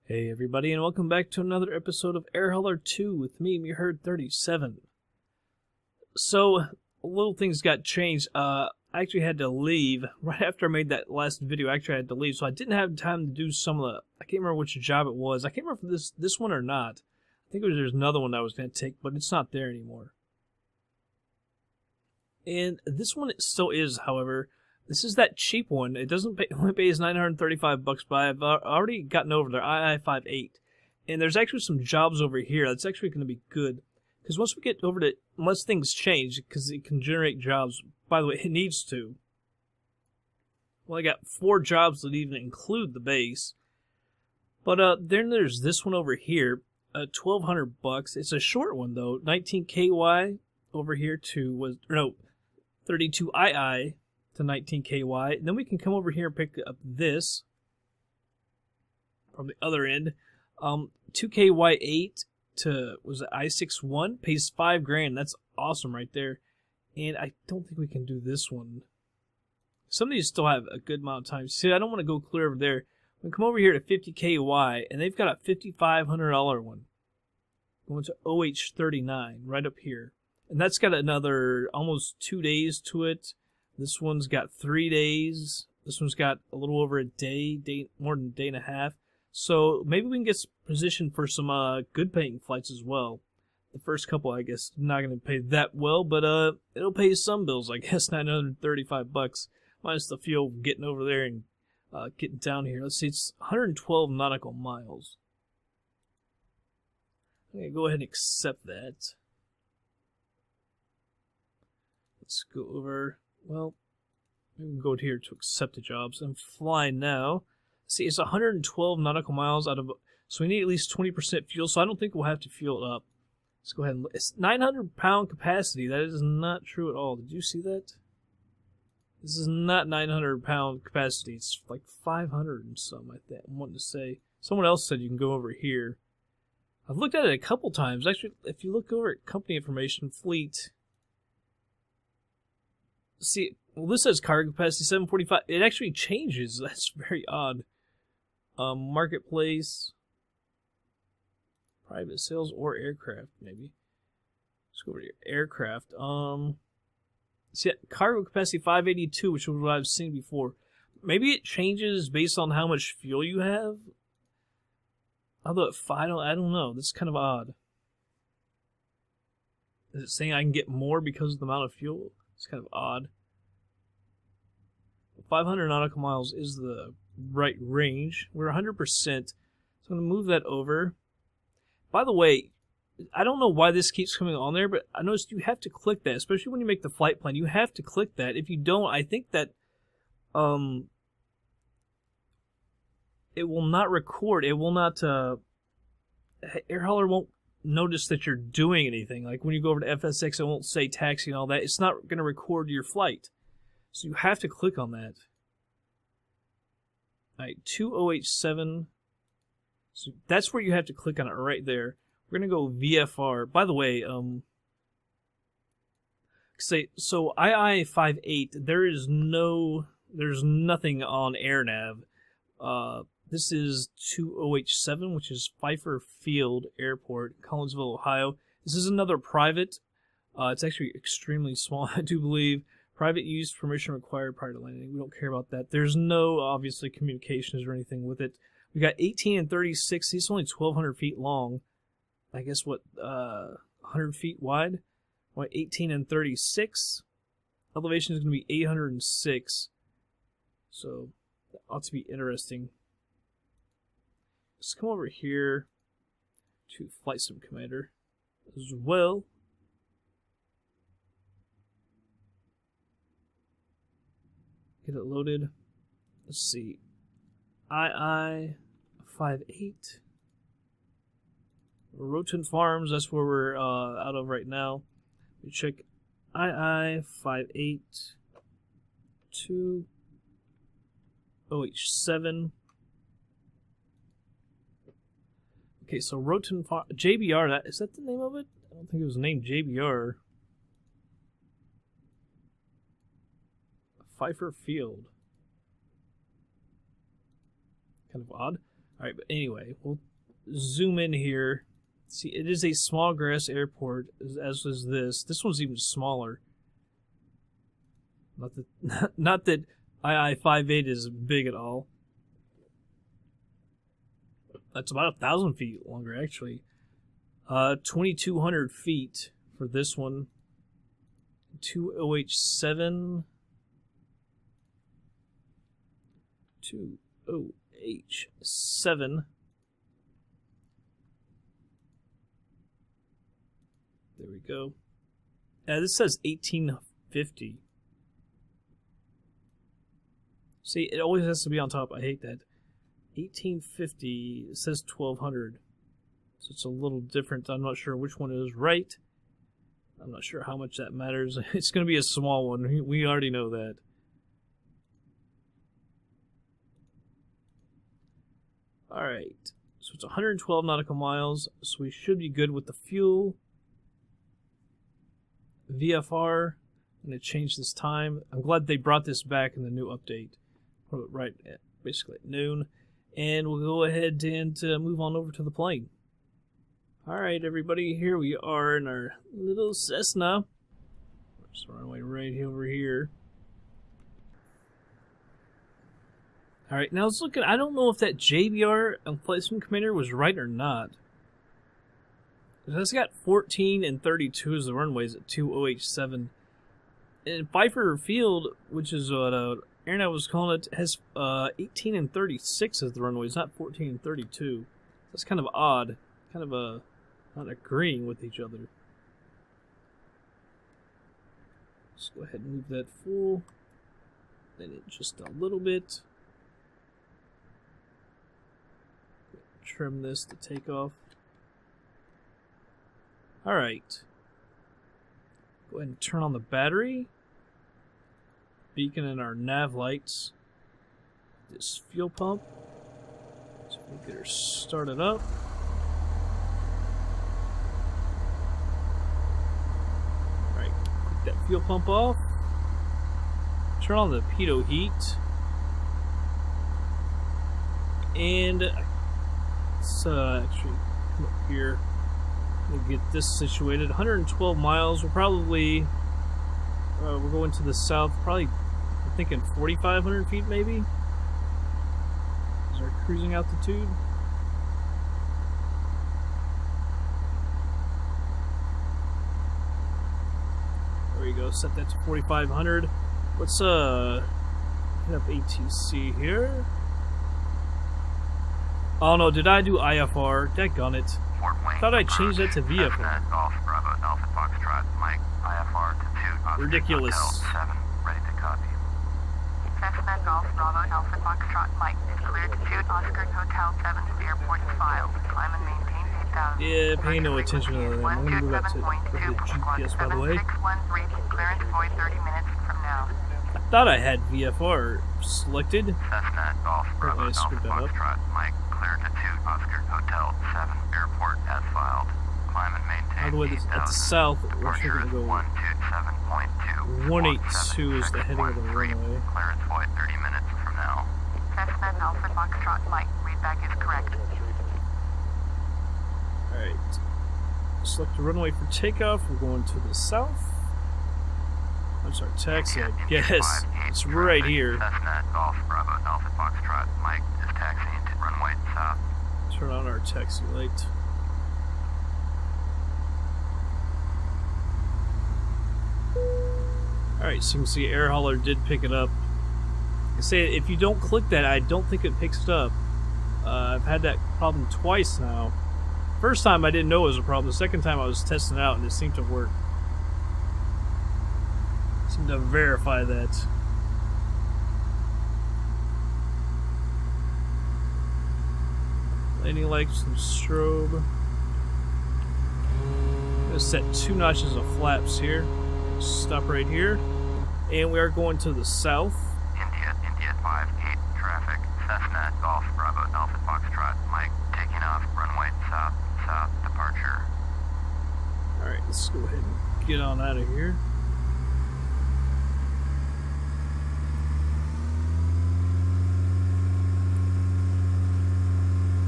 Hey everybody, and welcome back to another episode of Air Hauler 2 with me, MeHerd37. So, little things got changed. I actually had to leave right after I made that last video. I had to leave, so I didn't have time to do some of the. I can't remember which job it was. I can't remember if this one or not. I think there's another one that I was going to take, but it's not there anymore. And this one it still is, however. This is that cheap one. It doesn't pay, only pays $935, but I've already gotten over there, II-58. And there's actually some jobs over here that's actually going to be good. Because once we get over to, unless things change, because it can generate jobs. By the way, it needs to. Well, I got 4 jobs that even include the base. But then there's this one over here, $1,200. It's a short one though, 19 KY over here to 32 II to 19 KY. And then we can come over here and pick up this from the other end. 2 KY8 to I61 pays $5,000. That's awesome right there. And I don't think we can do this one. Some of these still have a good amount of time. See, I don't want to go clear over there. We come over here to 50 KY, and they've got a $5,500 one. Going to OH39 right up here. And that's got another almost 2 days to it. This one's got 3 days. This one's got a little over a day, more than a day and a half. So maybe we can get positioned for some good paying flights as well. The first couple, I guess, not going to pay that well, but it'll pay some bills, I guess, $935. Minus the fuel getting over there and getting down here. Let's see, it's 112 nautical miles. I'm going to go ahead and accept that. Let's go over, well, we can go here to accept the jobs and fly now. See, it's 112 nautical miles out of, so we need at least 20% fuel, so I don't think we'll have to fuel it up. Let's go ahead and, it's 900-pound capacity. That is not true at all. Did you see that? This is not 900-pound capacity. It's like 500 and some, I think. I'm wanting to say. Someone else said you can go over here. I've looked at it a couple times. Actually, if you look over at company information, fleet. See, well, this says cargo capacity 745. It actually changes. That's very odd. Marketplace. Private sales or aircraft, maybe. Let's go over to aircraft. See, cargo capacity 582, which is what I've seen before. Maybe it changes based on how much fuel you have. Although I don't know. That's kind of odd. Is it saying I can get more because of the amount of fuel? It's kind of odd. 500 nautical miles is the right range. We're 100%. So I'm going to move that over. By the way, I don't know why this keeps coming on there, but I noticed you have to click that, especially when you make the flight plan. You have to click that. If you don't, I think that it will not record. It will not. Air Hauler won't notice that you're doing anything. Like when you go over to FSX, it won't say taxi and all that. It's not going to record your flight. So you have to click on that. All right, 2087. So that's where you have to click on it right there. We're going to go VFR. By the way, so II-58, there's nothing on AirNav. This is 2087, which is Pfeiffer Field Airport, Collinsville, Ohio. This is another private. It's actually extremely small, I do believe. Private use, permission required prior to landing. We don't care about that. There's no, obviously, communications or anything with it. We got 18 and 36. These are only 1,200 feet long. I guess, 100 feet wide? 18 and 36. Elevation is going to be 806. So, that ought to be interesting. Let's come over here to FlightSim Commander as well. Get it loaded. Let's see. II-58. Roten Farms, that's where we're out of right now. We check II-58 to OH7. Okay, so Roten Farm, JBR, is that the name of it? I don't think it was named JBR. Pfeiffer Field. Kind of odd. Alright, but anyway, we'll zoom in here. See, it is a small grass airport, as is this. This one's even smaller. Not that II-58 is big at all. That's about 1,000 feet longer, actually. 2,200 feet for this one. 2OH7. 2OH7. There we go. This says 1850. See, it always has to be on top. I hate that. 1850. It says 1200. So it's a little different. I'm not sure which one is right. I'm not sure how much that matters. It's going to be a small one. We already know that. Alright. So it's 112 nautical miles. So we should be good with the fuel. VFR. I'm going to change this time. I'm glad they brought this back in the new update. Right at basically at noon. And we'll go ahead and move on over to the plane. Alright, everybody, here we are in our little Cessna. Just runway right over here. Alright, now let's look at, I don't know if that JBR FlightSim Commander was right or not. It's got 14 and 32 as the runways at 2OH7. And Pfeiffer Field, which is what AirNav was calling it, has 18 and 36 as the runways, not 14 and 32. That's kind of odd. Kind of not agreeing with each other. Let's go ahead and move that full. Then it just a little bit. Trim this to take off. Alright. Go ahead and turn on the battery. Beacon in our nav lights. This fuel pump. So we get her started up. Alright, click that fuel pump off. Turn on the pitot heat. And let's actually come up here. We'll get this situated. 112 miles. We're probably we're going to the south. Probably, I'm thinking 4,500 feet maybe. Is our cruising altitude? There we go. Set that to 4,500. Let's hit up ATC here. Oh no, did I do IFR? Daggone it. Thought I changed that to VFR. Ridiculous. Ready to copy. Cessna Golf Bravo Alpha Foxtrot Mike is cleared to shoot Oscar Hotel 7 to the airport filed. Climb and maintain 8,000. Yeah, pay no attention to that. I'm going to move up to the GPS, by the way. Clearance void 30 minutes from now. I thought I had VFR selected. Cessna Golf Bravo Alpha Foxtrot Mike cleared to shoot Oscar Hotel 7 airport as filed. Climb and maintain. By the way, at the south, we're actually going to go 182 is the heading of the runway. Clearance void 30 minutes from now. Cessna Alpha Foxtrot Mike, readback is correct. Alright. Select the runway for takeoff. We're going to the south. I'm sorry, taxi, I guess. It's right here. Cessna Golf Bravo Alpha Foxtrot Mike is taxiing to runway south. Turn on our taxi light. Alright, so you can see Air Hauler did pick it up. I say, if you don't click that, I don't think it picks it up. I've had that problem twice now. First time I didn't know it was a problem. The second time I was testing it out and it seemed to work. Seemed to verify that. Landing lights and strobe. I'm going to set 2 notches of flaps here. Stop right here. And we are going to the south. India 5-8 traffic. Cessna Golf Bravo Alpha Foxtrot Mike taking off runway south departure. Alright, let's go ahead and get on out of here.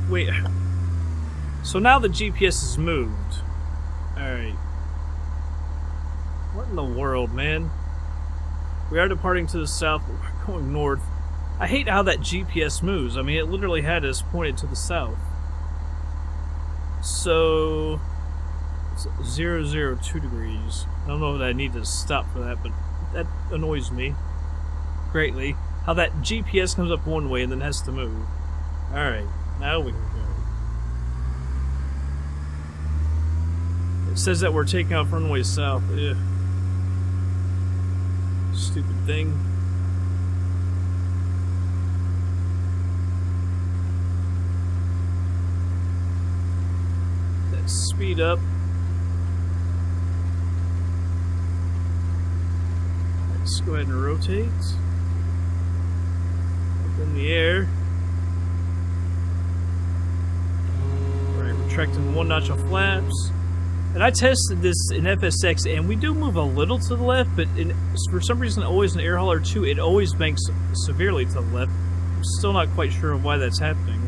Wait. So now the GPS is moved. Alright. What in the world, man? We are departing to the south, but we're going north. I hate how that GPS moves. I mean, it literally had us pointed to the south. So... it's 002 degrees. I don't know that I need to stop for that, but that annoys me greatly. How that GPS comes up one way and then has to move. Alright, now we can go. It says that we're taking off runway south. Ugh. Stupid thing. Let's speed up. Let's go ahead and rotate. Up in the air. Alright, retracting one notch of flaps. And I tested this in FSX, and we do move a little to the left, but for some reason, always in Air Hauler 2, it always banks severely to the left. I'm still not quite sure of why that's happening.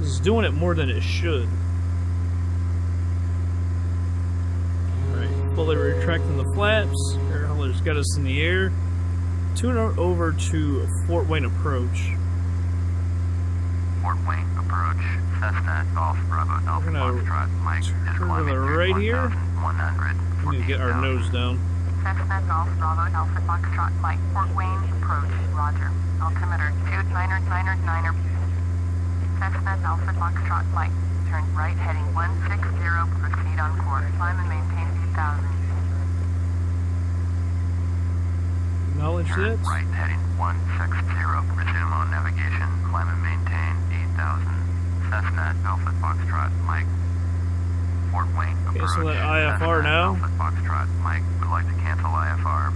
It's doing it more than it should. Alright, fully retracting the flaps. Air Hauler's got us in the air. Tune over to Fort Wayne approach. Fort Wayne approach. Cessna Golf Bravo Alpha Foxtrot Mike is climbing to the right here. 100. We need to get our nose down. Cessna Golf Bravo Alpha Foxtrot Mike, Fort Wayne approach. Roger. Altimeter 2999er. Cessna Alpha Foxtrot Mike. Turn right heading 160. Proceed on course. Climb and maintain 8,000. Acknowledge Turn that. right heading 160. Resume on navigation. Climb and maintain 8,000. Cessna Alpha Foxtrot Mike. Fort Wayne approach. Cancel that IFR Cessna now. Alpha Foxtrot Mike would like to cancel IFR.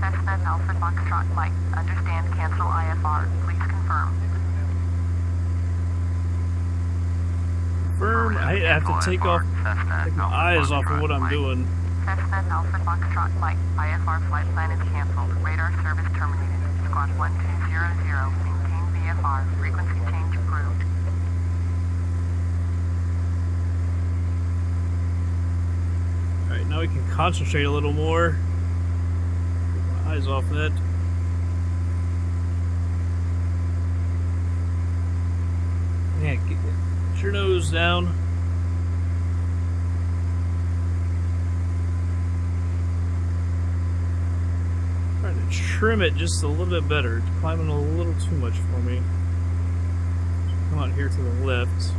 Cessna Alpha Foxtrot Mike. Understand cancel IFR. Please confirm. Confirm. I have to take my eyes off of what I'm doing. Cessna Alpha Foxtrot Mike. IFR flight plan is canceled. Radar service terminated. Squad 1200. Maintain VFR. Frequency change approved. Alright, now we can concentrate a little more. Get my eyes off that. Yeah, get your nose down. Trying to trim it just a little bit better. It's climbing a little too much for me. Come out here to the left.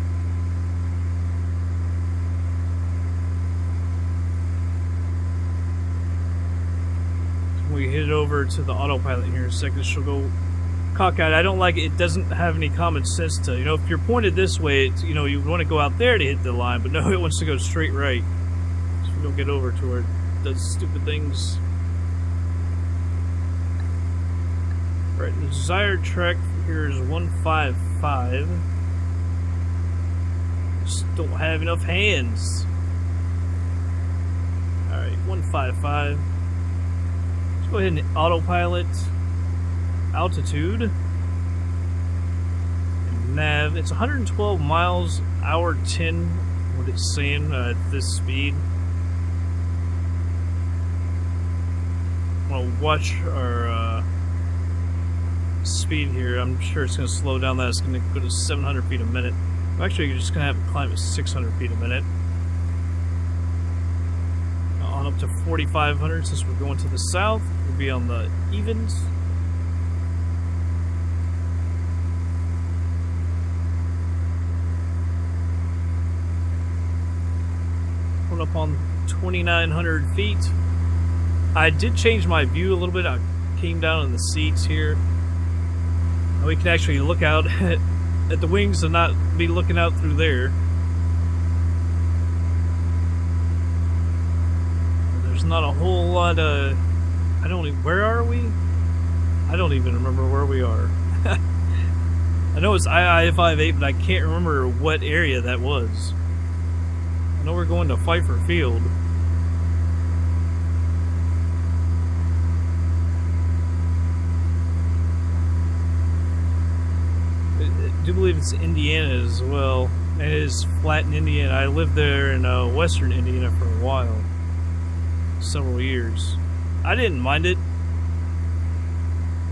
We hit over to the autopilot here in a second. She'll go cockeyed. I don't like it. It doesn't have any common sense to, you know, if you're pointed this way, it's, you know, you want to go out there to hit the line, but no, it wants to go straight right. So we don't get over to where it does stupid things. Right, the desired track here is 155. Just don't have enough hands. Alright, 155. Go ahead and autopilot altitude and nav. It's 112 miles hour 10. What it's saying at this speed. I'm gonna watch our speed here. I'm sure it's gonna slow down. That it's gonna go to 700 feet a minute. Actually, you're just gonna have it climb at 600 feet a minute. On up to 4,500 since we're going to the south. We'll be on the evens. Going up on 2,900 feet. I did change my view a little bit. I came down in the seats here. We can actually look out at the wings and not be looking out through there. Not a whole lot of... I don't even... Where are we? I don't even remember where we are. I know it's II-58, but I can't remember what area that was. I know we're going to Pfeiffer Field. I do believe it's Indiana as well. It is flat in Indiana. I lived there in western Indiana for a while. Several years. I didn't mind it.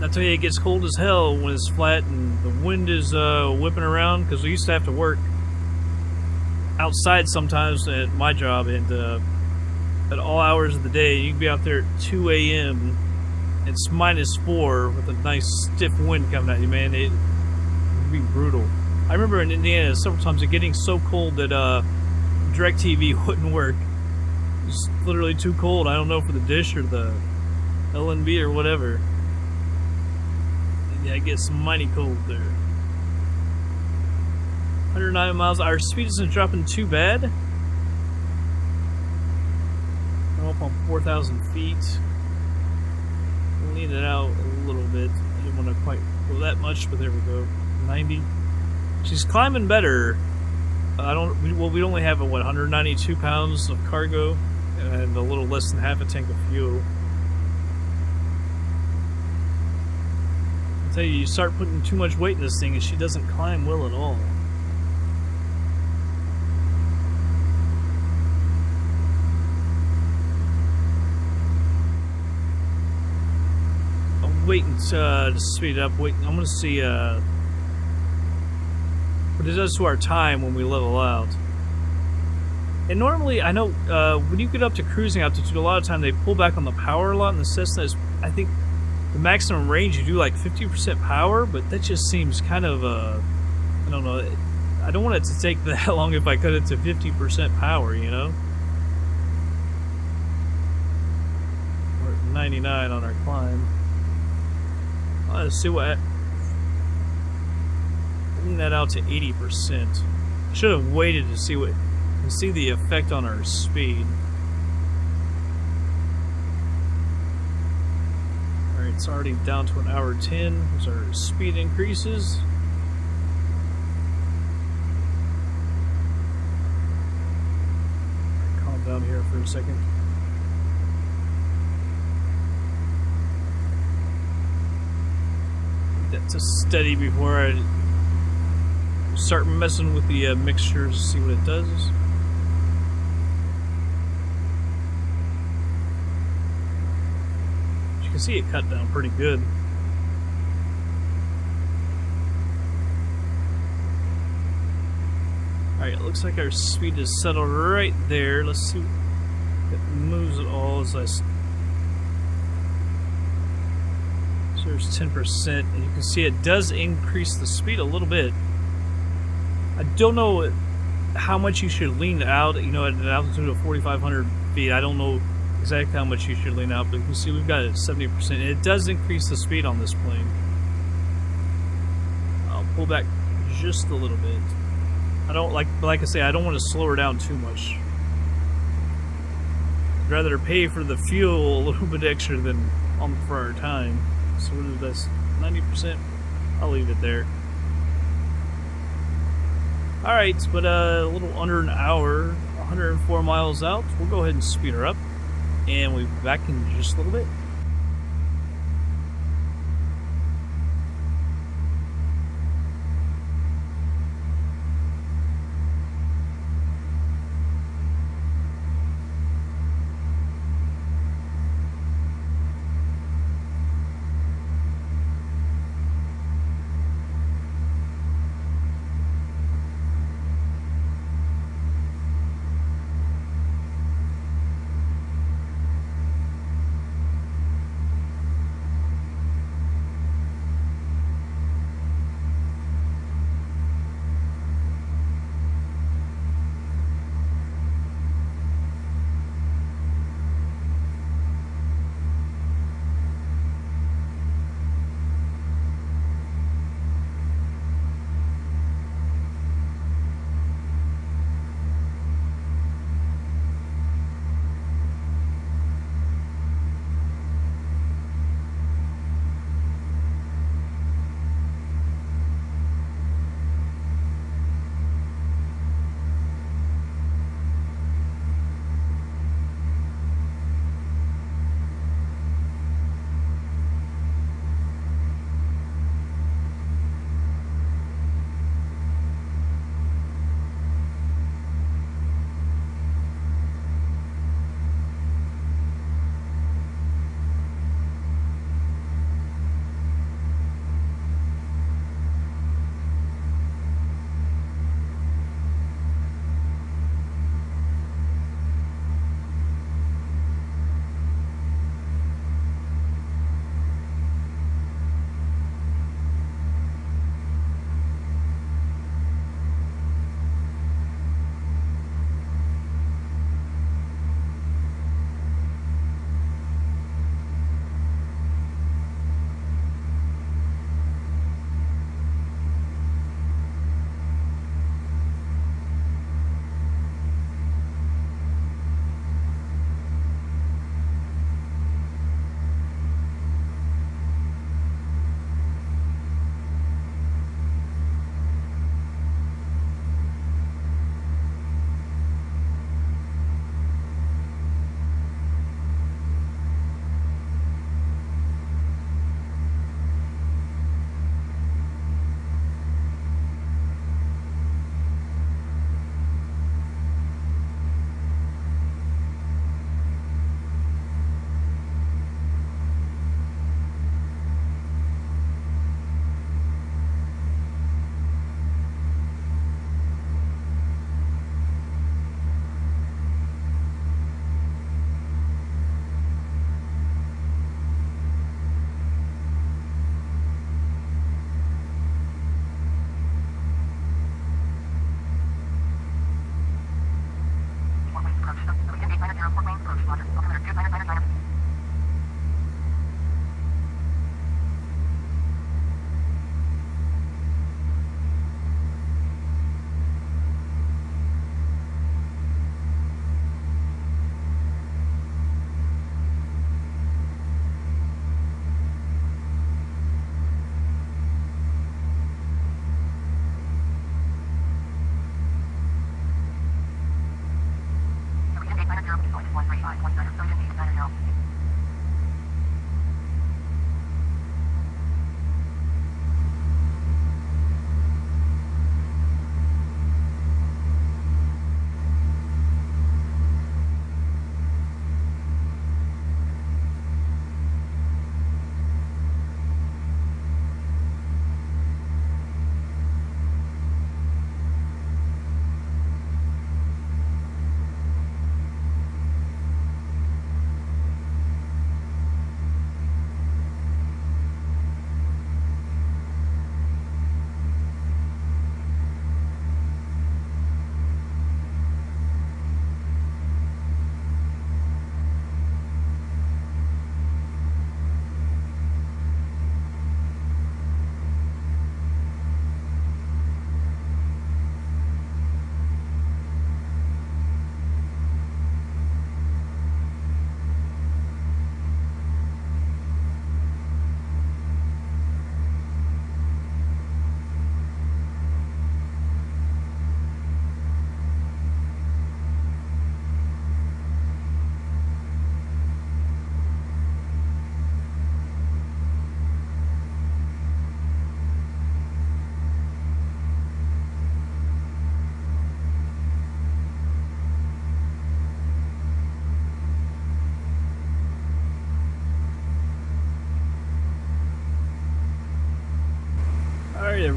I tell you, it gets cold as hell when it's flat and the wind is whipping around, because we used to have to work outside sometimes at my job, and at all hours of the day. You can be out there at 2 a.m. It's -4 with a nice stiff wind coming at you, man. It would be brutal. I remember in Indiana several times it getting so cold that DirecTV wouldn't work. It's literally too cold. I don't know, for the dish or the LNB or whatever. Yeah, it gets mighty cold there. 109 miles. Our speed isn't dropping too bad. I'm up on 4,000 feet. We'll need it out a little bit. I didn't want to quite go that much, but there we go. 90. She's climbing better. We only have 192 pounds of cargo and a little less than half a tank of fuel. I tell you, you start putting too much weight in this thing and she doesn't climb well at all. I'm waiting to speed it up. I'm going to see what it does to our time when we level out. And normally, I know when you get up to cruising altitude, a lot of time they pull back on the power a lot, and the Cessna is, I think, the maximum range you do like 50% power, but that just seems kind of, I don't know, I don't want it to take that long if I cut it to 50% power, you know? We're at 99 on our climb. Let's see what... that out to 80%. Should have waited to see the effect on our speed. Alright, it's already down to 1 hour 10 as our speed increases. Calm down here for a second. Get that to steady before I start messing with the mixtures to see what it does. You can see it cut down pretty good. Alright, it looks like our speed is settled right there. Let's see if it moves at all as I... So there's 10%, and you can see it does increase the speed a little bit. I don't know how much you should lean out, you know, at an altitude of 4,500 feet. I don't know exactly how much you should lean out, but you can see we've got it at 70%. And it does increase the speed on this plane. I'll pull back just a little bit. I don't, like I say, I don't want to slow her down too much. I'd rather pay for the fuel a little bit extra than for our time. So what is this? 90%? I'll leave it there. Alright, but a little under an hour, 104 miles out. We'll go ahead and speed her up, and we'll be back in just a little bit.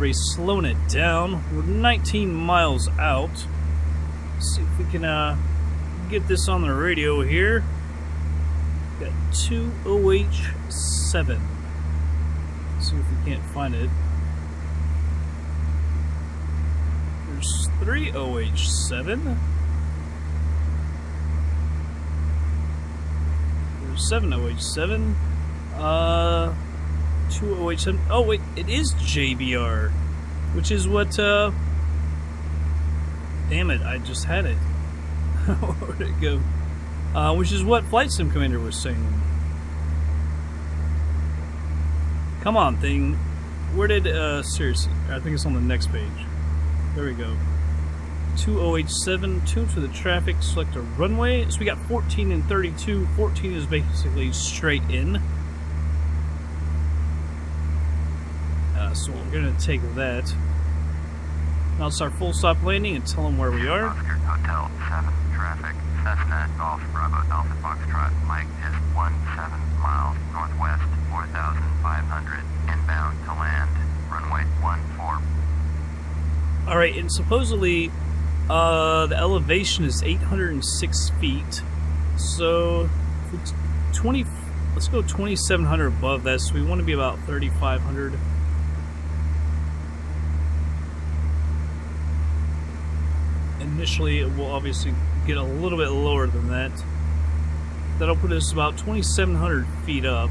everybody slowing it down. We're 19 miles out. Let's see if we can get this on the radio here. Got 2OH7. Let's see if we can't find it. There's 3OH7. There's 7OH7. 2OH7. Oh wait, it is JBR, which is what. Damn it! I just had it. Where'd it go? Which is what FlightSim Commander was saying. Come on, thing. Where did seriously? I think it's on the next page. There we go. 2OH7, tune to the traffic, select a runway. So we got 14 and 32. 14 is basically straight in. So we're going to take that. Now it's our full stop landing and tell them where we are. Oscar Hotel 7 traffic. Cessna Golf Bravo Alpha Foxtrot Mike is 17 miles northwest, 4,500 inbound to land. Runway 14. Alright, and supposedly the elevation is 806 feet. So let's go 2,700 above that, so we want to be about 3,500. Initially, it will obviously get a little bit lower than that. That'll put us about 2,700 feet up.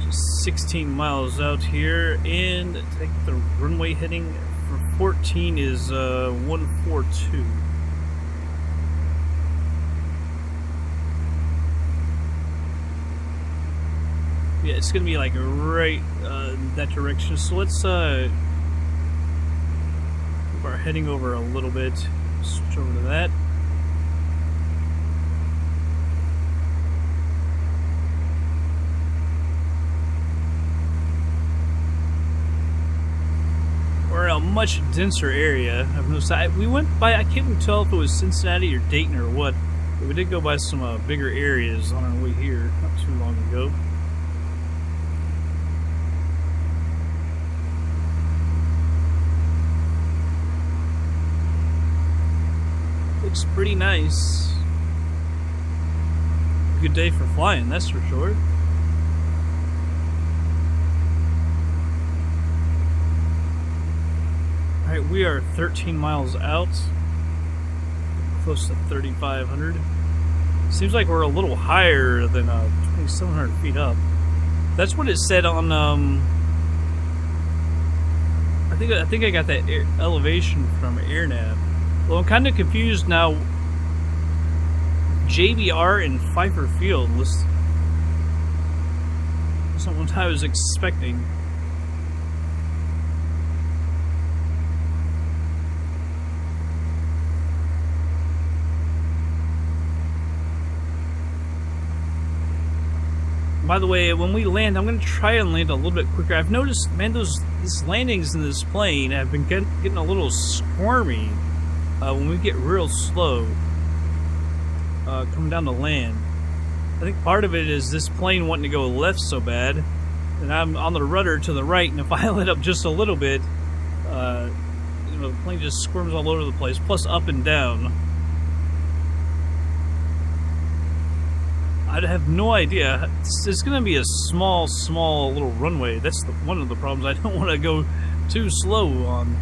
Just 16 miles out here, and I think the runway heading for 14 is 142. Yeah, it's gonna be like right in that direction. So let's move our heading over a little bit. Switch over to that. We're in a much denser area. I've noticed that. We went by, I can't even tell if it was Cincinnati or Dayton or what, but we did go by some bigger areas on our way here not too long ago. Looks pretty nice. Good day for flying, that's for sure. Alright, we are 13 miles out. Close to 3,500. Seems like we're a little higher than 2,700 feet up. That's what it said on I think I got that elevation from AirNav. Well, I'm kind of confused now. JBR and Pfeiffer Field was not what I was expecting. By the way, when we land, I'm going to try and land a little bit quicker. I've noticed, man, these landings in this plane have been getting a little squirmy. When we get real slow coming down to land. I think part of it is this plane wanting to go left so bad, and I'm on the rudder to the right, and if I let up just a little bit, the plane just squirms all over the place, plus up and down. I have no idea. It's going to be a small little runway. That's one of the problems. I don't want to go too slow on.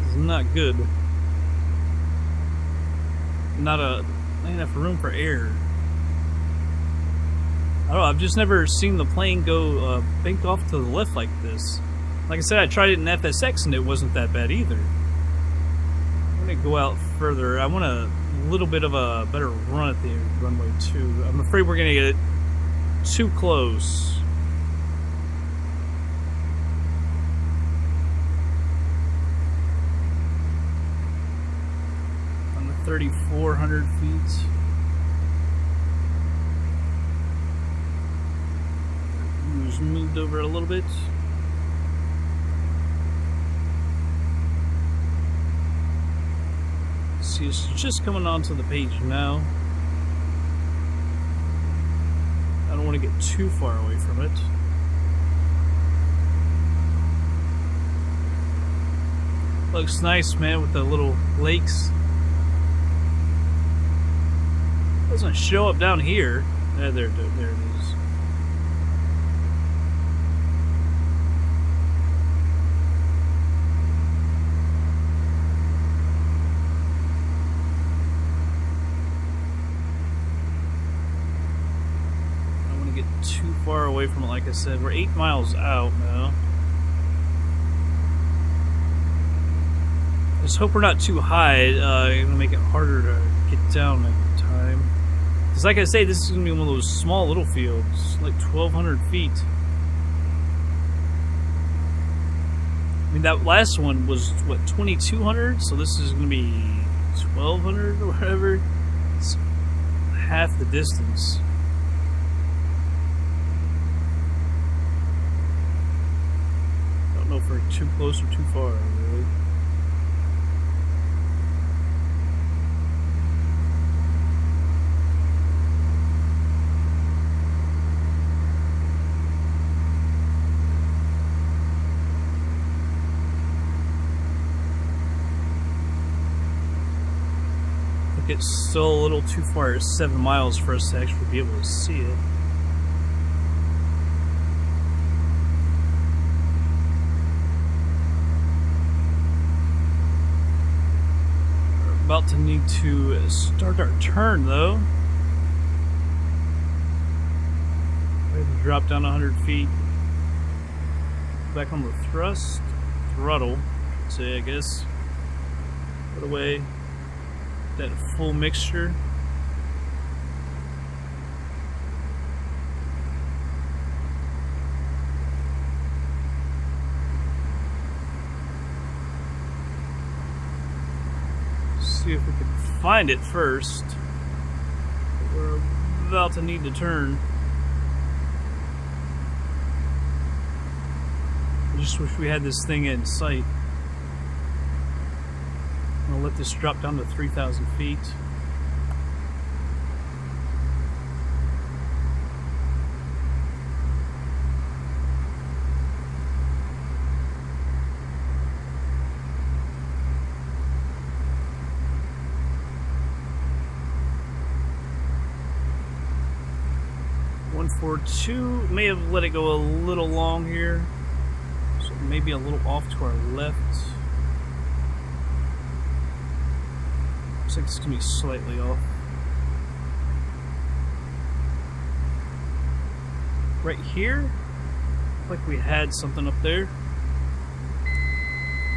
It's not good. Not enough room for air. I don't know, I've just never seen the plane go banked off to the left like this. Like I said, I tried it in FSX and it wasn't that bad either. I'm going to go out further. I want a little bit of a better run at the runway 2. I'm afraid we're going to get it too close. On the 3,400 feet. Just moved over a little bit. See, it's just coming onto the page now. I don't want want to get too far away from it. Looks nice, man, with the little lakes. Doesn't show up down here. There it is. Too far away from it, like I said. We're 8 miles out now. Just hope we're not too high. Gonna make it harder to get down at the time. Because like I say, this is gonna be one of those small little fields, like 1,200 feet. I mean, that last one was, what, 2,200? So this is gonna be 1,200 or whatever. It's half the distance. Don't know if we're too close or too far, really. I think it's still a little too far. It's 7 miles for us to actually be able to see it. About to need to start our turn, though. We have to drop down 100 feet. Back on the throttle, say, I guess. Put away that full mixture. See if we can find it first. We're about to need to turn. I just wish we had this thing in sight. I'm gonna let this drop down to 3,000 feet. Two may have let it go a little long here, so maybe a little off to our left. Looks like it's gonna be slightly off. Right here, like we had something up there.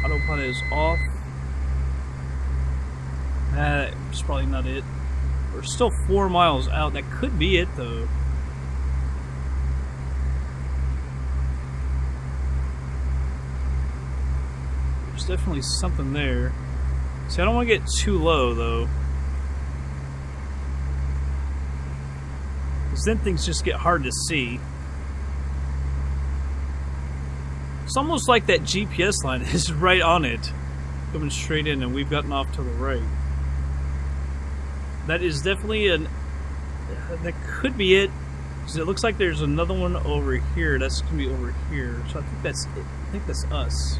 Autopilot is off. That's probably not it. We're still 4 miles out. That could be it, though. Definitely something there. See, I don't want to get too low, though. Because then things just get hard to see. It's almost like that GPS line is right on it. Coming straight in, and we've gotten off to the right. That is definitely that could be it. Because it looks like there's another one over here. That's going to be over here. So I think that's it. I think that's us.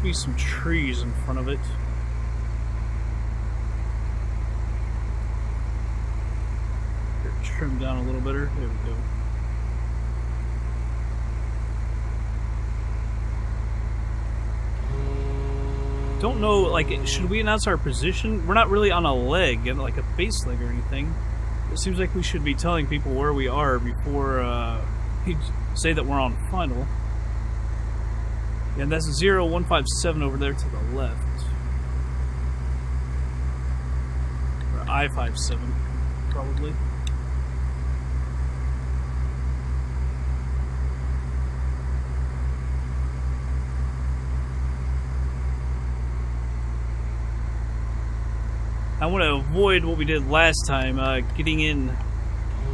Be some trees in front of it. Here, trim down a little better. There we go. Don't know, like, should we announce our position? We're not really on a leg, like a base leg or anything. It seems like we should be telling people where we are before we say that we're on final. Yeah, that's 0157 over there to the left. Or I-57, probably. I want to avoid what we did last time,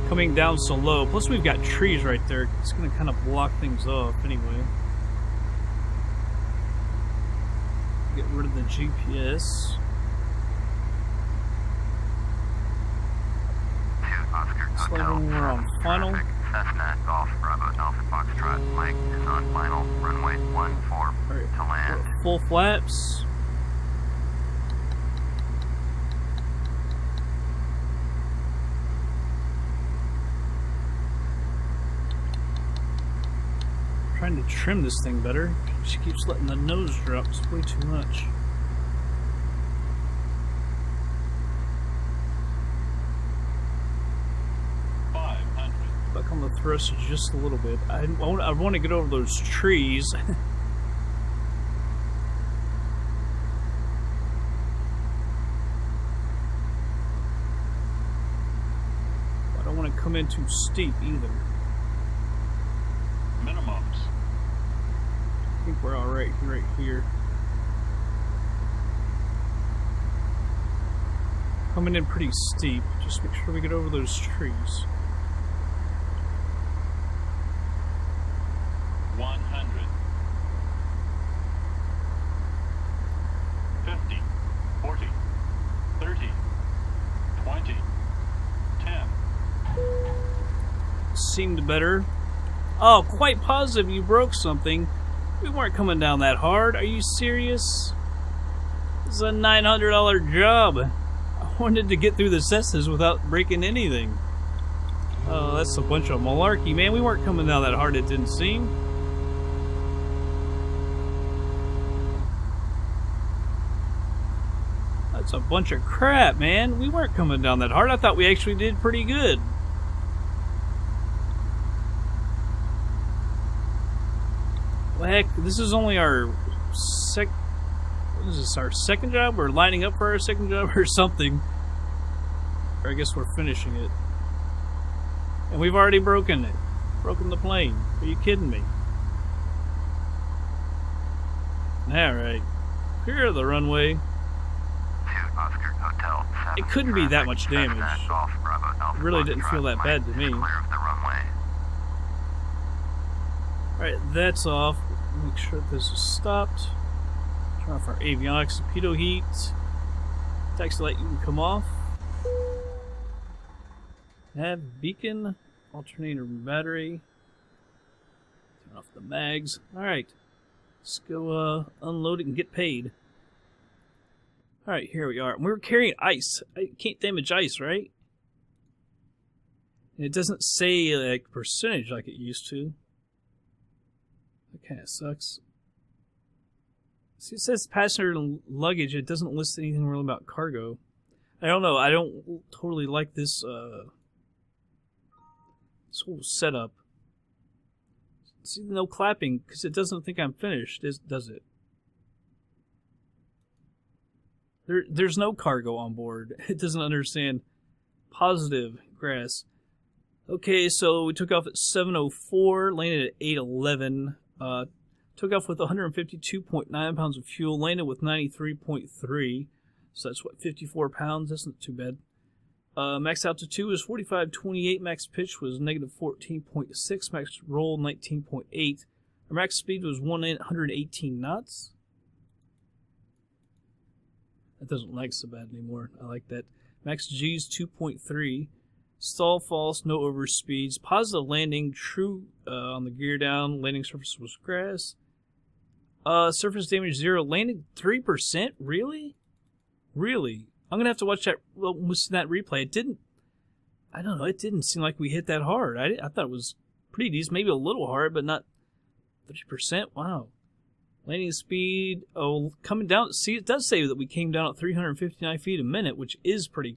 coming down so low. Plus we've got trees right there. It's going to kind of block things off anyway. Get rid of the GPS. Hotel. when we're on final. Traffic. Cessna Golf Bravo Alpha Foxtrot. Mike is on final. Runway 14 Alright, to land. full flaps. Trying to trim this thing better. She keeps letting the nose drop. It's way too much. Back on the thrust just a little bit. I want to get over those trees. I don't want to come in too steep either. Minimums. I think we're alright right here. Coming in pretty steep. Just make sure we get over those trees. 100. 50. 40. 30. 20. 10. Seemed better. Oh, quite positive you broke something. We weren't coming down that hard. Are you serious? This is a $900 job. I wanted to get through the Cessnas without breaking anything. Oh, that's a bunch of malarkey, man. We weren't coming down that hard, it didn't seem. That's a bunch of crap, man. We weren't coming down that hard. I thought we actually did pretty good. Well, heck, this is only our what is this, our second job? We're lining up for our second job or something. Or I guess we're finishing it. And we've already broken it. Broken the plane. Are you kidding me? Alright. Clear the runway. Oscar Hotel. It couldn't be that much damage. It really didn't feel that bad to me. Clear of the runway. Alright, that's off. Make sure this is stopped. Turn off our avionics torpedo heat. Taxi light, you can come off. Nav beacon. Alternator battery. Turn off the mags. Alright. Let's go unload it and get paid. Alright, here we are. We were carrying ice. I can't damage ice, right? And it doesn't say like percentage like it used to. That kind of sucks. See, it says passenger luggage. It doesn't list anything really about cargo. I don't know. I don't totally like this this whole setup. See, no clapping because it doesn't think I'm finished, does it? There's no cargo on board. It doesn't understand. Positive grass. Okay, so we took off at 7:04, landed at 8:11. Took off with 152.9 pounds of fuel, landed with 93.3. So that's what, 54 pounds? That's not too bad. Max altitude was 45.28. Max pitch was negative 14.6. Max roll 19.8. Our max speed was 118 knots. That doesn't lag so bad anymore. I like that. Max G's 2.3. Stall false, no overspeeds. Positive landing, true on the gear down. Landing surface was grass. Surface damage 0. Landing 3%? Really? Really? I'm going to have to watch that replay. It didn't, I don't know, it didn't seem like we hit that hard. I thought it was pretty decent. Maybe a little hard, but not 30%. Wow. Landing speed, coming down. See, it does say that we came down at 359 feet a minute, which is pretty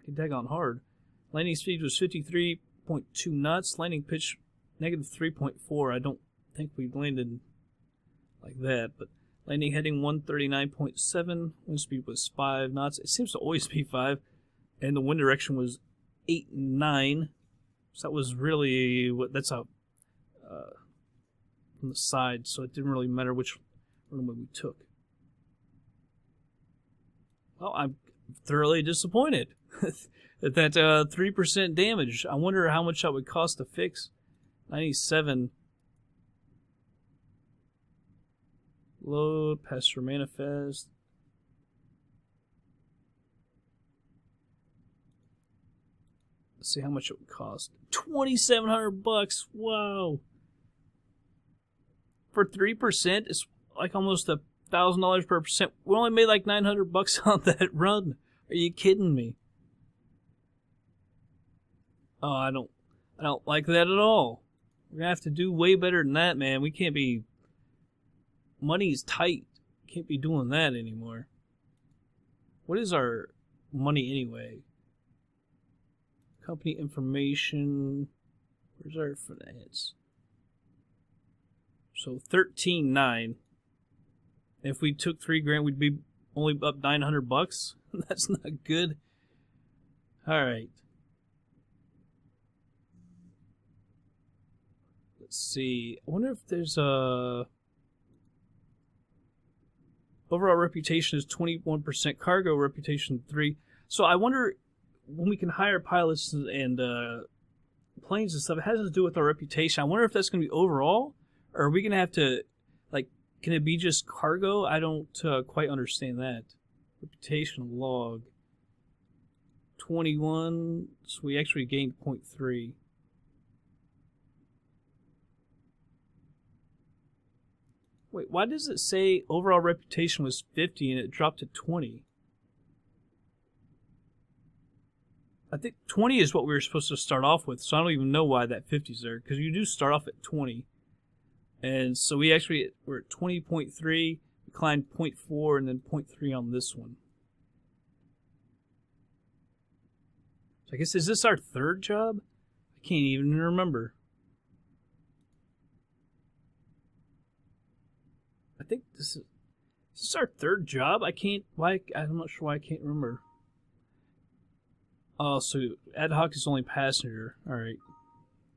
daggone hard. Landing speed was 53.2 knots. Landing pitch, negative 3.4. I don't think we landed like that, but landing heading 139.7. Wind speed was 5 knots. It seems to always be 5. And the wind direction was 8 and 9. So that was really that's a from the side, so it didn't really matter which runway we took. Well, I'm thoroughly disappointed at that 3% damage. I wonder how much that would cost to fix. 97. Load, passenger manifest. Let's see how much it would cost. $2,700. Wow. For 3%, it's like almost $1,000 per percent. We only made like $900 on that run. Are you kidding me? Oh, I don't like that at all. We're gonna have to do way better than that, man. We can't be. Money's tight. Can't be doing that anymore. What is our money anyway? Company information. Where's our finance? So 13.9. If we took $3,000, we'd be only up $900. That's not good. All right. Let's see. I wonder if there's a overall reputation is 21%, cargo reputation 3. So I wonder when we can hire pilots and planes and stuff. It has to do with our reputation. I wonder if that's going to be overall, or are we going to have to like? Can it be just cargo? I don't quite understand that. Reputation log 21. So we actually gained 0.3. Wait, why does it say overall reputation was 50 and it dropped to 20? I think 20 is what we were supposed to start off with, so I don't even know why that 50 is there, because you do start off at 20. And so we're at 20.3, we climbed 0.4, and then 0.3 on this one. So I guess, is this our third job? I can't even remember. I think this is our third job? I'm not sure why I can't remember. Oh, so Addons is only passenger. Alright.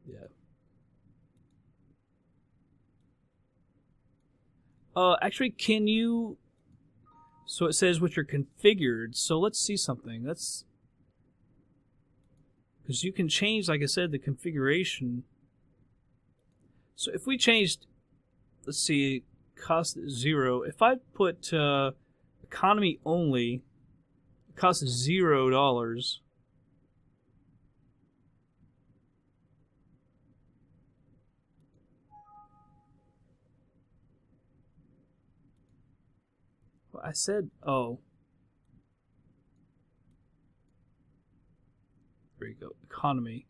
Yeah. Actually, can you... So it says which are configured. So let's see something. Because you can change, like I said, the configuration. So if we changed... Let's see... Cost 0. If I put economy only, it costs $0. Well, I said, oh. There you go, economy.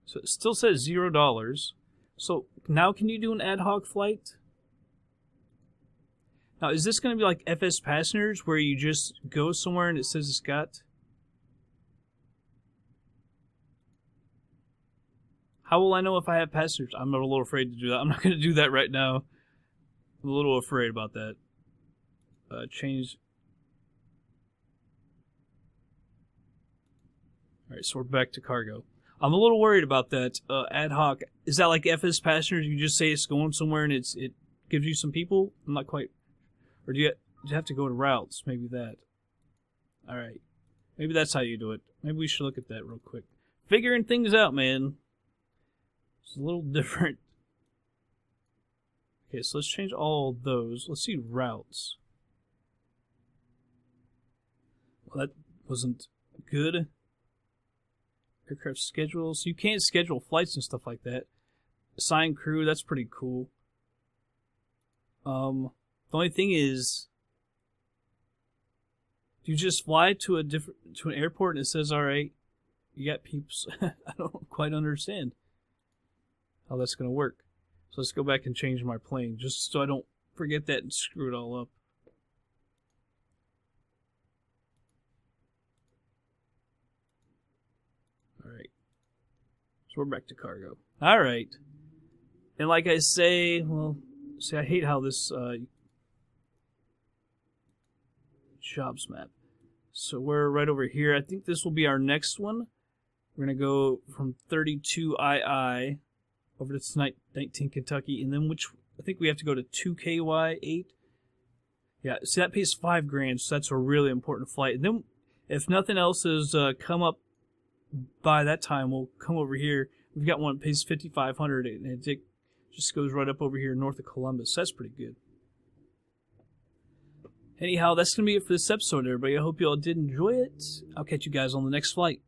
So it still says $0. So now can you do an ad hoc flight? Now is this going to be like FS passengers where you just go somewhere and it says it's got? How will I know if I have passengers? I'm a little afraid to do that. I'm not going to do that right now. I'm a little afraid about that. Change. Alright, so we're back to cargo. I'm a little worried about that ad hoc. Is that like FS passengers? You just say it's going somewhere and it gives you some people? I'm not quite. Or do you have to go to routes? Maybe that. All right. Maybe that's how you do it. Maybe we should look at that real quick. Figuring things out, man. It's a little different. Okay, so let's change all those. Let's see routes. Well, that wasn't good. Aircraft schedules. So you can't schedule flights and stuff like that. Assign crew, that's pretty cool. The only thing is, do you just fly to an airport and it says, all right, you got peeps? I don't quite understand how that's going to work. So let's go back and change my plane just so I don't forget that and screw it all up. Alright. So we're back to cargo. Alright. And like I say, well, see, I hate how this jobs map. So we're right over here. I think this will be our next one. We're going to go from 32 II over to 19 Kentucky, and then I think we have to go to 2KY8. Yeah, see, that pays $5,000, so that's a really important flight. And then, if nothing else has come up by that time, we'll come over here. We've got one that pays $5,500, and it just goes right up over here north of Columbus. That's pretty good. Anyhow, that's going to be it for this episode, everybody. I hope you all did enjoy it. I'll catch you guys on the next flight.